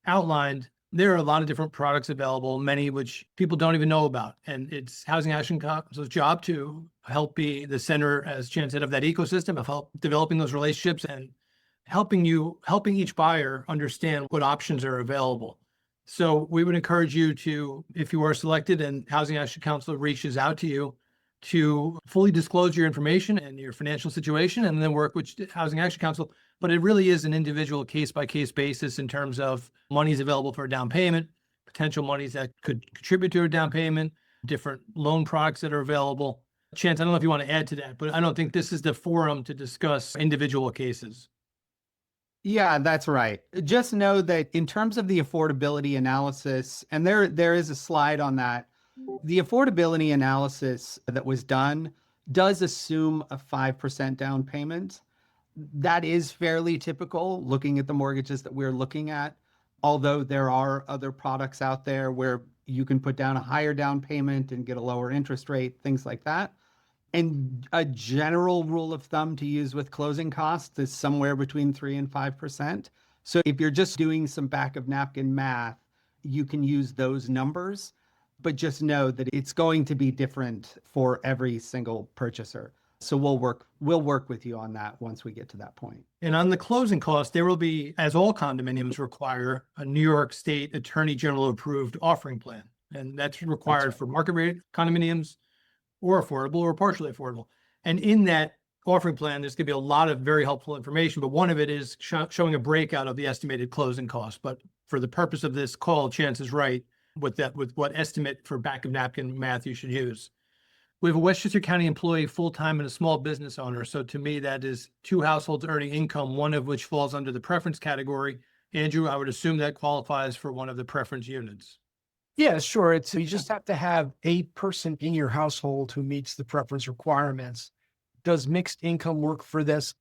outlined, there are a lot of different products available, many which people don't even know about. And it's Housing Action Council's job to help be the center, as Chance said, of that ecosystem, of help developing those relationships and helping each buyer understand what options are available. So we would encourage you to, if you are selected and Housing Action Council reaches out to you, to fully disclose your information and your financial situation and then work with Housing Action Council. But it really is an individual case-by-case basis in terms of monies available for a down payment, potential monies that could contribute to a down payment, different loan products that are available. Chance, I don't know if you want to add to that, but I don't think this is the forum to discuss individual cases. Yeah, that's right. Just know that in terms of the affordability analysis, and there is a slide on that, the affordability analysis that was done does assume a 5% down payment. That is fairly typical looking at the mortgages that we're looking at, although there are other products out there where you can put down a higher down payment and get a lower interest rate, things like that. And a general rule of thumb to use with closing costs is somewhere between 3 and 5%. So if you're just doing some back of napkin math, you can use those numbers, but just know that it's going to be different for every single purchaser. So we'll work with you on that once we get to that point. And on the closing costs, there will be, as all condominiums require, a New York State Attorney General approved offering plan. And that's required for market rate condominiums or affordable or partially affordable. And in that offering plan, there's going to be a lot of very helpful information, but one of it is showing a breakout of the estimated closing costs. But for the purpose of this call, Chance is right with what estimate for back of napkin math you should use. We have a Westchester County employee full-time and a small business owner. So to me, that is two households earning income, one of which falls under the preference category. Andrew, I would assume that qualifies for one of the preference units. Yeah, sure. You just have to have a person in your household who meets the preference requirements. Does mixed income work for this?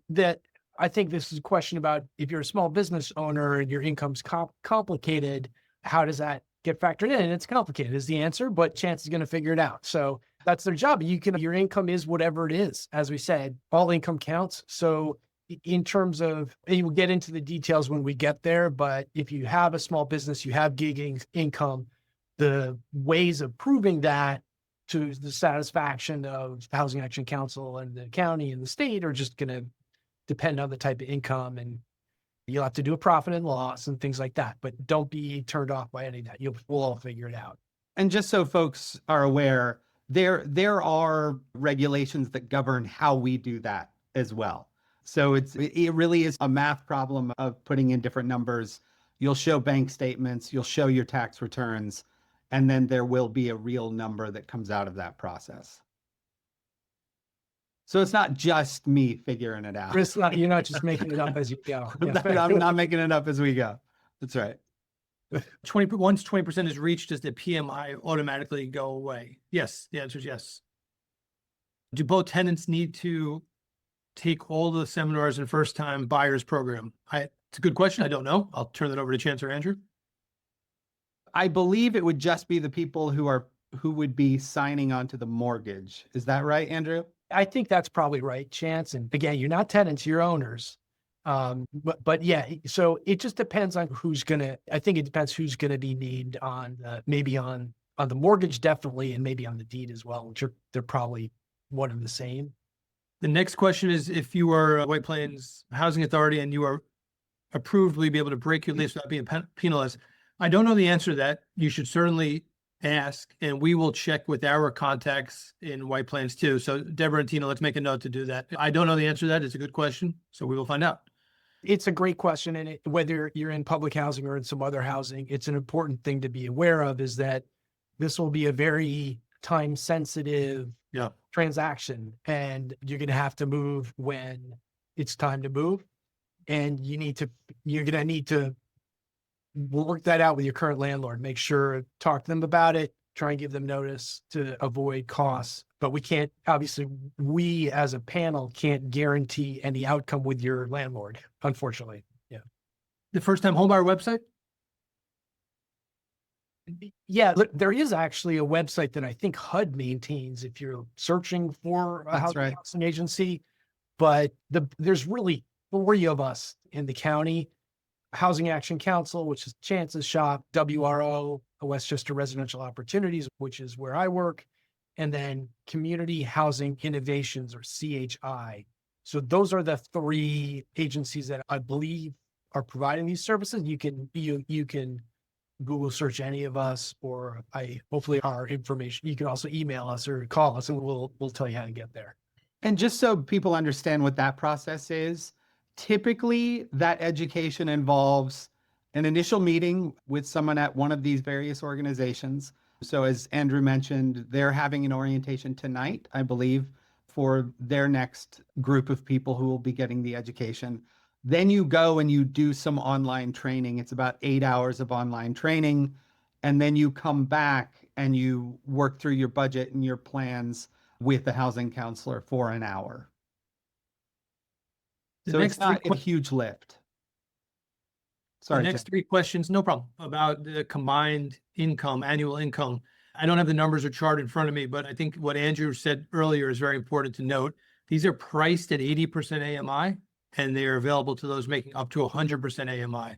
That I think this is a question about if you're a small business owner and your income's complicated, how does that get factored in? And it's complicated is the answer, but Chance is going to figure it out. So that's their job. Your income is whatever it is. As we said, all income counts. So in terms of, and we'll get into the details when we get there, but if you have a small business, you have gig income, the ways of proving that to the satisfaction of Housing Action Council and the county and the state are just going to depend on the type of income, and you'll have to do a profit and loss and things like that, but don't be turned off by any of that. We'll all figure it out. And just so folks are aware, there are regulations that govern how we do that as well. So it really is a math problem of putting in different numbers. You'll show bank statements, you'll show your tax returns, and then there will be a real number that comes out of that process. So it's not just me figuring it out. Chris, you're not just making it up as you go. Yeah. I'm not making it up as we go. That's right. Once 20% is reached, does the PMI automatically go away? Yes, the answer is yes. Do both tenants need to take all the seminars and first-time buyers program? It's a good question. I don't know. I'll turn it over to Chance or Andrew. I believe it would just be the people who would be signing on to the mortgage. Is that right, Andrew? I think that's probably right, Chance. And again, you're not tenants, you're owners. But yeah, so it just depends on I think it depends who's gonna be named on, maybe on the mortgage, definitely, and maybe on the deed as well, which they're probably one and the same. The next question is, if you are White Plains Housing Authority and you are approved, will you be able to break your lease without being penalized? I don't know the answer to that. You should certainly ask, and we will check with our contacts in White Plains too. So Deborah and Tina, let's make a note to do that. I don't know the answer to that. It's a good question, so we will find out. It's a great question. And whether you're in public housing or in some other housing, it's an important thing to be aware of, is that this will be a very time sensitive transaction, and you're going to have to move when it's time to move. And you're going to need to work that out with your current landlord. Make sure, talk to them about it, try and give them notice to avoid costs. But we as a panel can't guarantee any outcome with your landlord, unfortunately. Yeah. The first-time homebuyer website? Yeah, look, there is actually a website that I think HUD maintains if you're searching for a housing agency. But there's really 3 of us in the county: Housing Action Council, which is Chance's shop; WRO, Westchester Residential Opportunities, which is where I work; and then Community Housing Innovations, or CHI. So those are the 3 agencies that I believe are providing these services. You can Google search any of us, or hopefully our information. You can also email us or call us, and we'll tell you how to get there. And just so people understand what that process is, typically that education involves an initial meeting with someone at one of these various organizations. So as Andrew mentioned, they're having an orientation tonight, I believe, for their next group of people who will be getting the education. Then you go and you do some online training. It's about 8 hours of online training. And then you come back and you work through your budget and your plans with the housing counselor for an hour. So it's not a huge lift. Sorry. The next 3 questions, no problem, about the combined income, annual income. I don't have the numbers or chart in front of me, but I think what Andrew said earlier is very important to note. These are priced at 80% AMI, and they are available to those making up to 100% AMI.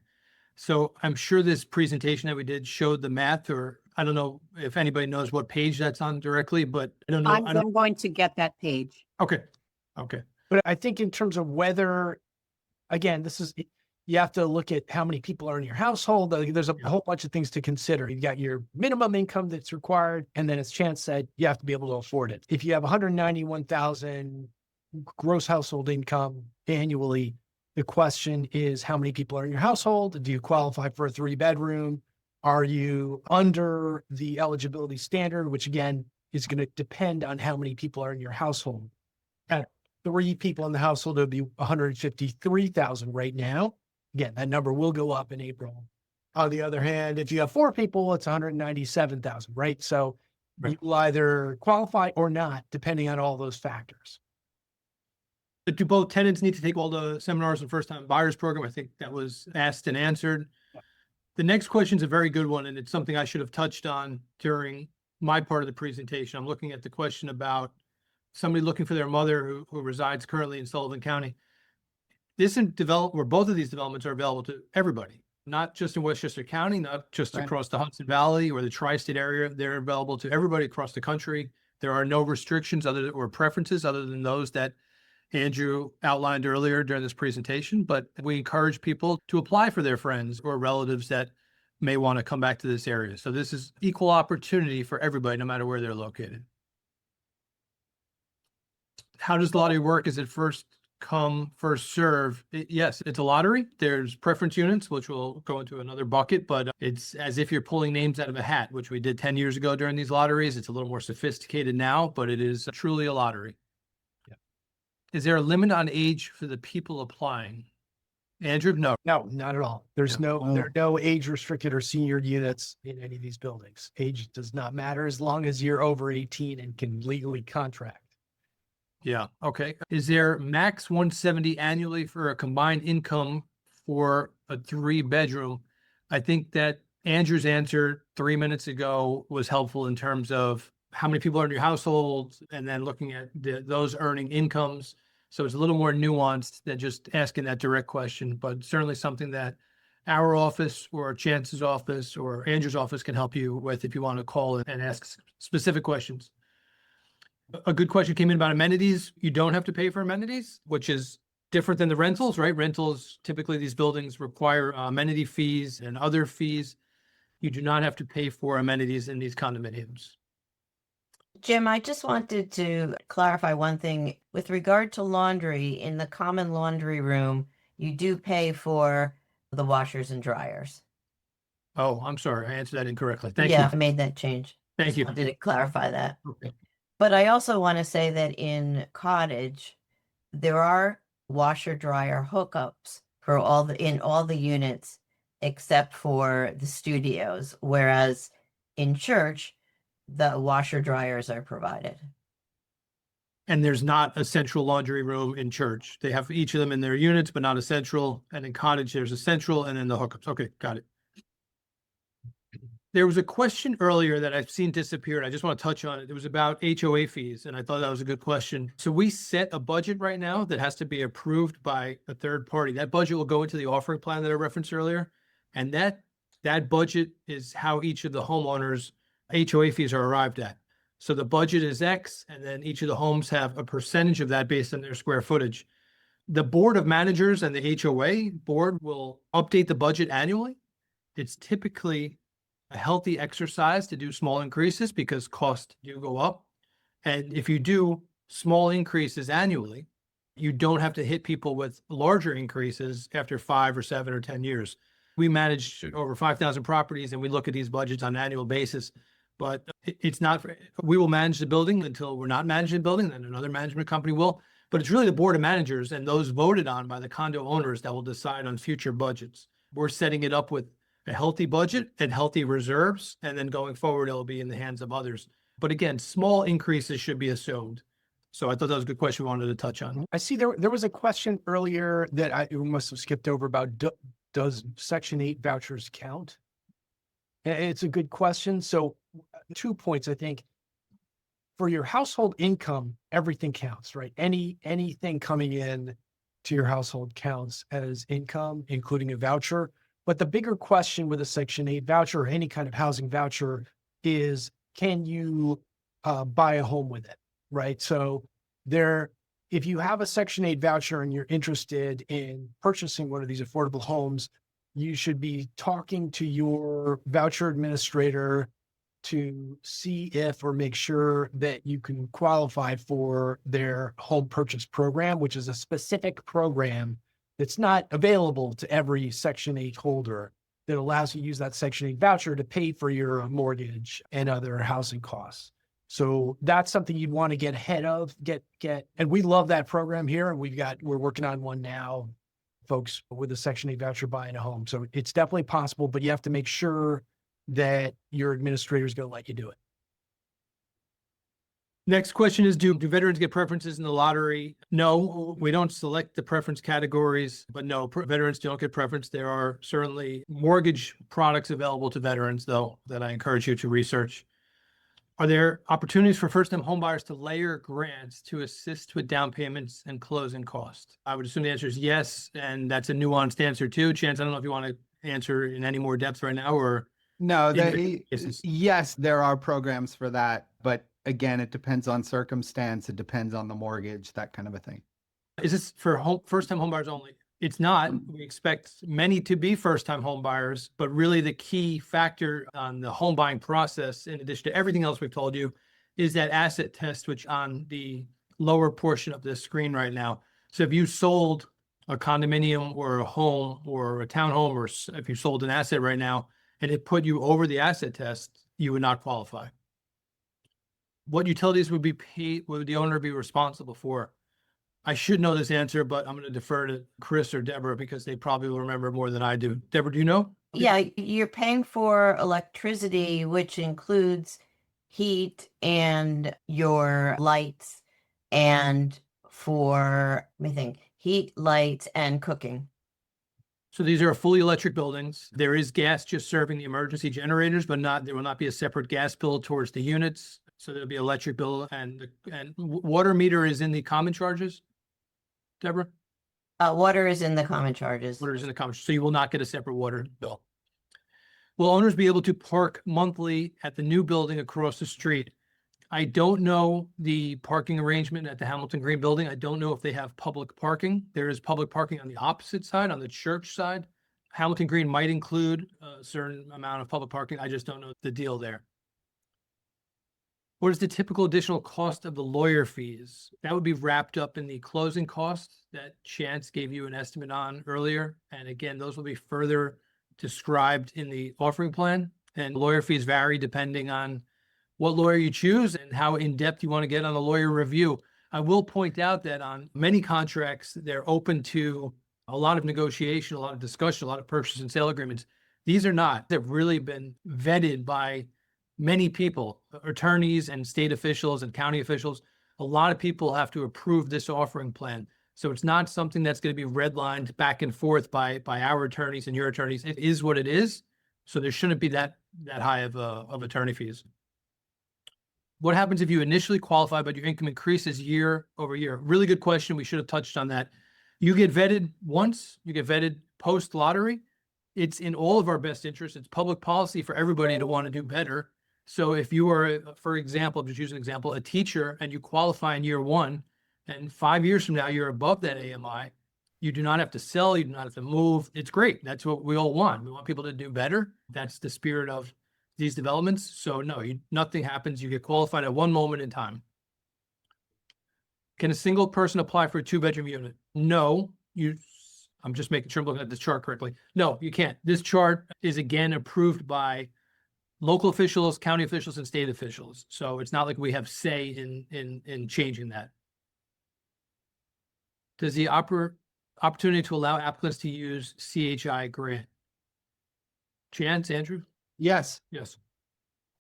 So I'm sure this presentation that we did showed the math, or I don't know if anybody knows what page that's on directly, but I don't know. I'm going to get that page. Okay. But I think in terms of whether, again, you have to look at how many people are in your household. There's a whole bunch of things to consider. You've got your minimum income that's required, and then as Chance said, you have to be able to afford it. If you have 191,000 gross household income annually, the question is, how many people are in your household? Do you qualify for a 3-bedroom? Are you under the eligibility standard, which again is going to depend on how many people are in your household. At 3 people in the household, it would be 153,000 right now. Again, that number will go up in April. On the other hand, if you have 4 people, it's 197,000, right? So you will either qualify or not, depending on all those factors. But do both tenants need to take all the seminars and first-time buyers program? I think that was asked and answered. The next question is a very good one, and it's something I should have touched on during my part of the presentation. I'm looking at the question about somebody looking for their mother who resides currently in Sullivan County. Both of these developments are available to everybody, not just in Westchester County, not just across the Hudson Valley or the tri-state area. They're available to everybody across the country. There are no restrictions or preferences other than those that Andrew outlined earlier during this presentation, but we encourage people to apply for their friends or relatives that may want to come back to this area. So this is equal opportunity for everybody, no matter where they're located. How does lottery work? Is it first come, first serve? Yes, it's a lottery. There's preference units, which will go into another bucket, but it's as if you're pulling names out of a hat, which we did 10 years ago during these lotteries. It's a little more sophisticated now, but it is truly a lottery. Is there a limit on age for the people applying? Andrew, no. No, not at all. There are no age restricted or senior units in any of these buildings. Age does not matter as long as you're over 18 and can legally contract. Yeah, okay. Is there max 170 annually for a combined income for a 3-bedroom? I think that Andrew's answer 3 minutes ago was helpful in terms of how many people are in your household and then looking at those earning incomes. So it's a little more nuanced than just asking that direct question, but certainly something that our office or Chance's office or Andrew's office can help you with if you want to call and ask specific questions. A good question came in about amenities. You don't have to pay for amenities, which is different than the rentals, right? Rentals, typically these buildings require amenity fees and other fees. You do not have to pay for amenities in these condominiums. Jim, I just wanted to clarify one thing. With regard to laundry, in the common laundry room, you do pay for the washers and dryers. Oh, I'm sorry. I answered that incorrectly. Thank Yeah, you. I made that change. Thank you. Wanted to clarify that. Okay. But I also want to say that in Cottage, there are washer dryer hookups for in all the units except for the studios, whereas in Church, the washer dryers are provided. And there's not a central laundry room in Church. They have each of them in their units, but not a central. And in Cottage, there's a central and then the hookups. Okay, got it. There was a question earlier that I've seen disappear, and I just want to touch on it. It was about HOA fees, and I thought that was a good question. So we set a budget right now that has to be approved by a third party. That budget will go into the offering plan that I referenced earlier. And that budget is how each of the homeowners' HOA fees are arrived at. So the budget is X, and then each of the homes have a percentage of that based on their square footage. The board of managers and the HOA board will update the budget annually. It's typically a healthy exercise to do small increases because costs do go up. And if you do small increases annually, you don't have to hit people with larger increases after 5 or 7 or 10 years. We manage over 5,000 properties and we look at these budgets on an annual basis, but it's not, we will manage the building until we're not managing the building, then another management company will. But it's really the board of managers and those voted on by the condo owners that will decide on future budgets. We're setting it up with a healthy budget and healthy reserves, and then going forward, it'll be in the hands of others. But again, small increases should be assumed. So I thought that was a good question we wanted to touch on. I see there was a question earlier that I must have skipped over about does Section 8 vouchers count? It's a good question. So 2 points, I think. For your household income, everything counts, right? Anything coming in to your household counts as income, including a voucher. But the bigger question with a Section 8 voucher or any kind of housing voucher is, can you buy a home with it, right? So if you have a Section 8 voucher and you're interested in purchasing one of these affordable homes, you should be talking to your voucher administrator to see if or make sure that you can qualify for their home purchase program, which is a specific program that's not available to every Section 8 holder that allows you to use that Section 8 voucher to pay for your mortgage and other housing costs. So that's something you'd want to get ahead of, and we love that program here. And we're working on one now, folks, with a Section 8 voucher buying a home. So it's definitely possible, but you have to make sure that your administrator is going to let you do it. Next question is, do veterans get preferences in the lottery? No, we don't select the preference categories, but no, veterans don't get preference. There are certainly mortgage products available to veterans, though, that I encourage you to research. Are there opportunities for first-time homebuyers to layer grants to assist with down payments and closing costs? I would assume the answer is yes, and that's a nuanced answer too. Chance, I don't know if you want to answer in any more depth right now or... No, Yes. yes, there are programs for that, but again, it depends on circumstance. It depends on the mortgage, that kind of a thing. Is this for first-time homebuyers only? It's not. We expect many to be first-time homebuyers, but really the key factor on the home buying process, in addition to everything else we've told you, is that asset test, which on the lower portion of the screen right now. So if you sold a condominium or a home or a townhome, or if you sold an asset right now, and it put you over the asset test, you would not qualify. What utilities would be paid, would the owner be responsible for? I should know this answer, but I'm going to defer to Chris or Deborah because they probably will remember more than I do. Deborah, do you know? Yeah, you're paying for electricity, which includes heat and your lights. and for, let me think, heat, light, and cooking. So these are fully electric buildings. There is gas just serving the emergency generators, but there will not be a separate gas bill towards the units. So there'll be electric bill and water meter is in the common charges. Deborah? Water is in the common charges. Water is in the common, so you will not get a separate water bill. Will owners be able to park monthly at the new building across the street? I don't know the parking arrangement at the Hamilton Green building. I don't know if they have public parking. There is public parking on the opposite side, on the church side. Hamilton Green might include a certain amount of public parking. I just don't know the deal there. What is the typical additional cost of the lawyer fees? That would be wrapped up in the closing costs that Chance gave you an estimate on earlier. And again, those will be further described in the offering plan. And lawyer fees vary depending on what lawyer you choose and how in-depth you want to get on a lawyer review. I will point out that on many contracts, they're open to a lot of negotiation, a lot of discussion, a lot of purchase and sale agreements. These are not. They've really been vetted by many people, attorneys and state officials and county officials. A lot of people have to approve this offering plan. So it's not something that's going to be redlined back and forth by our attorneys and your attorneys. It is what it is. So there shouldn't be that high of attorney fees. What happens if you initially qualify, but your income increases year over year? Really good question. We should have touched on that. You get vetted once, you get vetted post lottery. It's in all of our best interest. It's public policy for everybody to want to do better. So if you are, for example, just use an example, a teacher and you qualify in year one, and 5 years from now, you're above that AMI, you do not have to sell, you do not have to move. It's great. That's what we all want. We want people to do better. That's the spirit of these developments. So no, nothing happens. You get qualified at one moment in time. Can a single person apply for a 2-bedroom unit? No, I'm just making sure I'm looking at this chart correctly. No, you can't. This chart is again approved by local officials, county officials, and state officials. So it's not like we have say in changing that. Does the opportunity to allow applicants to use CHI grant? Chance, Andrew? Yes. Yes.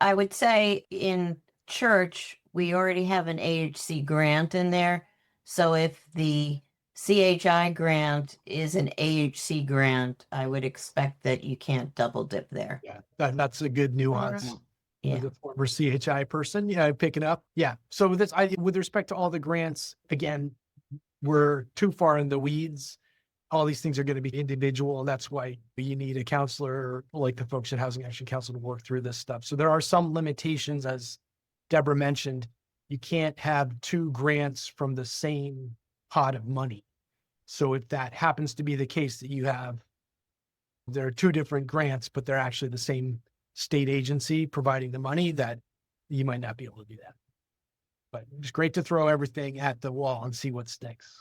I would say in church, we already have an AHC grant in there. So if the CHI grant is an AHC grant, I would expect that you can't double dip there. Yeah, that's a good nuance. Yeah. As a former CHI person, picking up. Yeah. So with respect to all the grants, again, we're too far in the weeds. All these things are going to be individual, and that's why you need a counselor like the folks at Housing Action Council to work through this stuff. So there are some limitations, as Deborah mentioned. You can't have 2 grants from the same pot of money. So if that happens to be the case that there are 2 different grants, but they're actually the same state agency providing the money, that you might not be able to do that. But it's great to throw everything at the wall and see what sticks.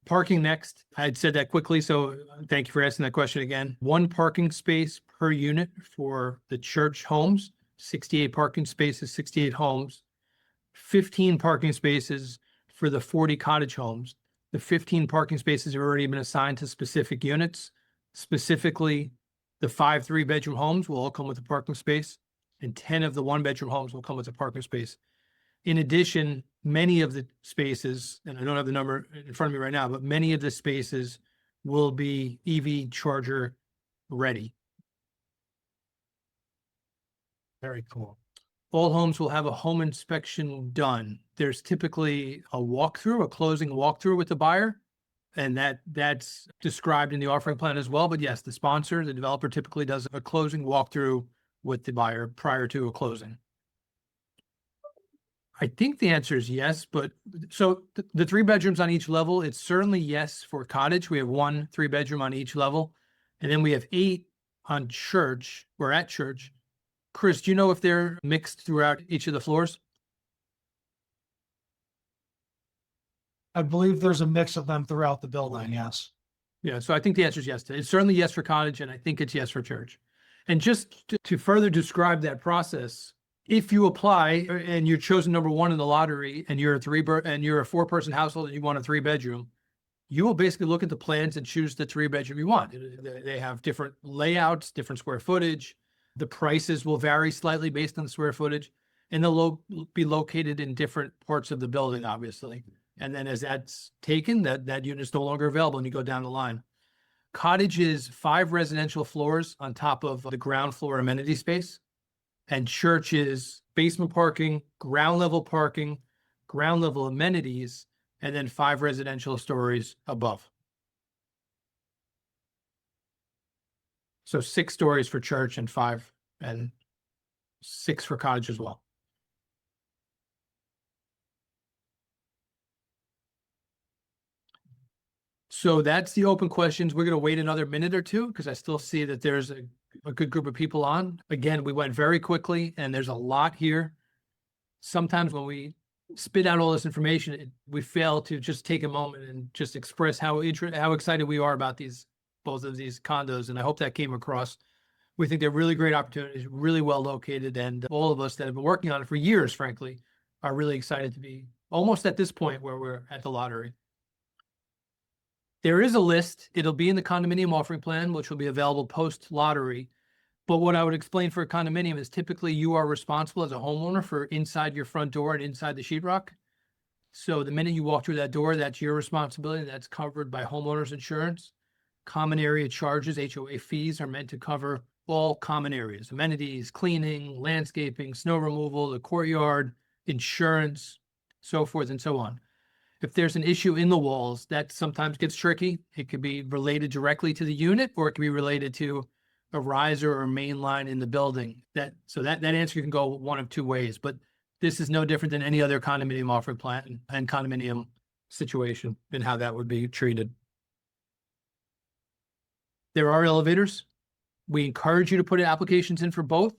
Parking next. I had said that quickly, so thank you for asking that question again. 1 parking space per unit for the church homes, 68 parking spaces, 68 homes, 15 parking spaces for the 40 cottage homes. The 15 parking spaces have already been assigned to specific units. Specifically, the 5 3-bedroom homes will all come with a parking space, and 10 of the 1-bedroom homes will come with a parking space. In addition, many of the spaces, and I don't have the number in front of me right now, but many of the spaces will be EV charger ready. Very cool. All homes will have a home inspection done. There's typically a walkthrough, a closing walkthrough with the buyer, and that's described in the offering plan as well. But yes, the sponsor, the developer, typically does a closing walkthrough with the buyer prior to a closing. I think the answer is yes, but so the 3 bedrooms on each level, it's certainly yes for cottage. We have 1 3-bedroom on each level, and then we have 8 on church. We're at church. Chris, do you know if they're mixed throughout each of the floors? I believe there's a mix of them throughout the building, yes. Yeah, so I think the answer is yes. It's certainly yes for cottage, and I think it's yes for church. And just to further describe that process, if you apply and you're chosen number 1 in the lottery and you're a 4-person household and you want a 3-bedroom, you will basically look at the plans and choose the 3-bedroom you want. They have different layouts, different square footage. The prices will vary slightly based on the square footage. and they'll be located in different parts of the building, obviously. And then as that's taken, that unit is no longer available and you go down the line. Cottage is 5 residential floors on top of the ground floor amenity space. And Church is basement parking, ground level amenities, and then 5 residential stories above. So 6 stories for Church and 5 and 6 for Cottage as well. So that's the open questions. We're going to wait another minute or two because I still see that there's a good group of people on. Again, we went very quickly and there's a lot here. Sometimes when we spit out all this information, we fail to just take a moment and just express how excited we are about both of these condos. And I hope that came across. We think they're really great opportunities, really well located. And all of us that have been working on it for years, frankly, are really excited to be almost at this point where we're at the lottery. There is a list. It'll be in the condominium offering plan, which will be available post-lottery. But what I would explain for a condominium is typically you are responsible as a homeowner for inside your front door and inside the sheetrock. So the minute you walk through that door, that's your responsibility. That's covered by homeowners insurance. Common area charges, HOA fees, are meant to cover all common areas, amenities, cleaning, landscaping, snow removal, the courtyard, insurance, so forth and so on. If there's an issue in the walls, that sometimes gets tricky. It could be related directly to the unit, or it could be related to a riser or main line in the building. So that answer can go one of 2 ways, but this is no different than any other condominium offering plan and condominium situation and how that would be treated. There are elevators. We encourage you to put applications in for both.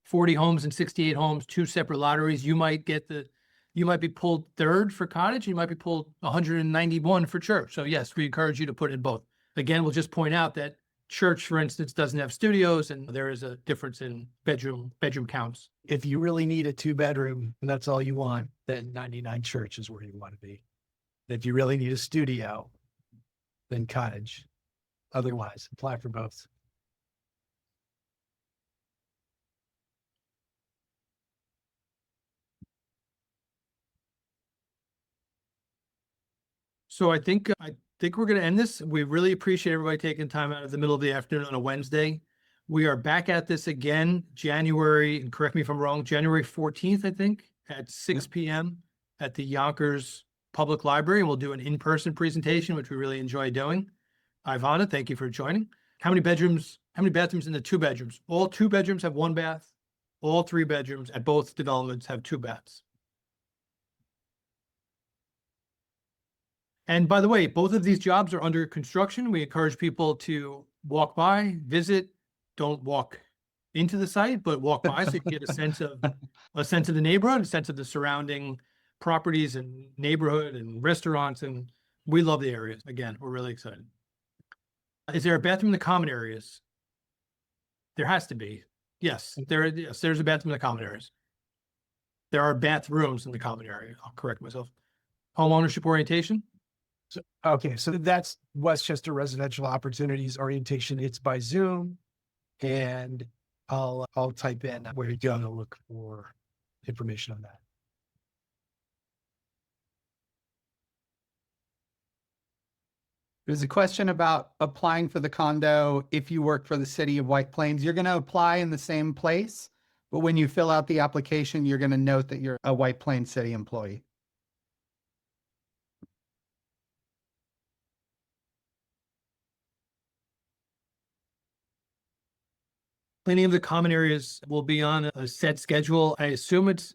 40 homes and 68 homes, 2 separate lotteries. You might be pulled 3rd for Cottage. You might be pulled 191 for Church. So yes, we encourage you to put in both. Again, we'll just point out that Church, for instance, doesn't have studios, and there is a difference in bedroom counts. If you really need a 2-bedroom and that's all you want, then 99 Church is where you want to be. If you really need a studio, then Cottage. Otherwise, apply for both. So I think we're going to end this. We really appreciate everybody taking time out of the middle of the afternoon on a Wednesday. We are back at this again, January, and correct me if I'm wrong, January 14th, I think, at 6 p.m. at the Yonkers Public Library. And we'll do an in-person presentation, which we really enjoy doing. Ivana, thank you for joining. How many bathrooms in the 2 bedrooms? All 2 bedrooms have 1 bath. All 3 bedrooms at both developments have 2 baths. And by the way, both of these jobs are under construction. We encourage people to walk by, visit, don't walk into the site, but walk by so you can get a sense of the neighborhood, a sense of the surrounding properties and neighborhood and restaurants. And we love the areas. Again, we're really excited. Is there a bathroom in the common areas? There has to be. Yes, there's a bathroom in the common areas. There are bathrooms in the common area. I'll correct myself. Home ownership orientation? So that's Westchester Residential Opportunities Orientation. It's by Zoom, and I'll type in where to go to look for information on that. There's a question about applying for the condo. If you work for the city of White Plains, you're going to apply in the same place, but when you fill out the application, you're going to note that you're a White Plains city employee. Cleaning of the common areas will be on a set schedule. I assume it's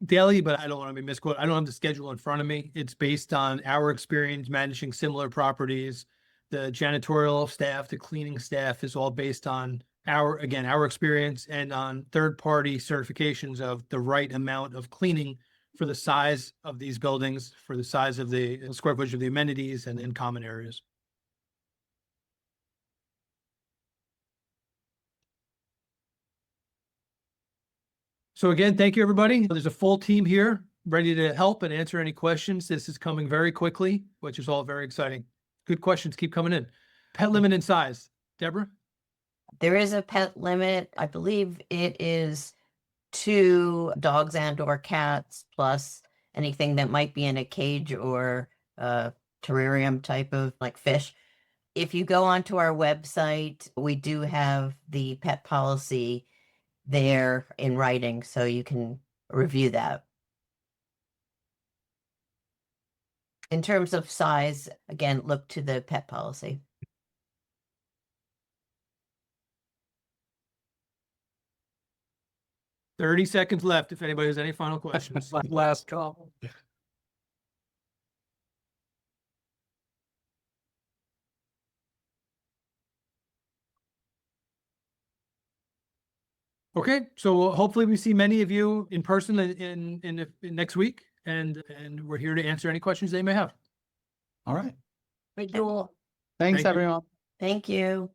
daily, but I don't want to be misquoted. I don't have the schedule in front of me. It's based on our experience managing similar properties. The janitorial staff, the cleaning staff is all based on our experience and on third-party certifications of the right amount of cleaning for the size of these buildings, for the size of the square footage of the amenities and in common areas. So again, thank you, everybody. There's a full team here ready to help and answer any questions. This is coming very quickly, which is all very exciting. Good questions keep coming in. Pet limit and size. Deborah? There is a pet limit. I believe it is 2 dogs and or cats, plus anything that might be in a cage or a terrarium type of like fish. If you go onto our website, we do have the pet policy there in writing, so you can review that. In terms of size, again, look to the pet policy. Thirty seconds left if anybody has any final questions. Last call. Okay, so hopefully we see many of you in person in next week, and we're here to answer any questions they may have. All right. Thank you all. Thanks, Thank you. everyone. Thank you.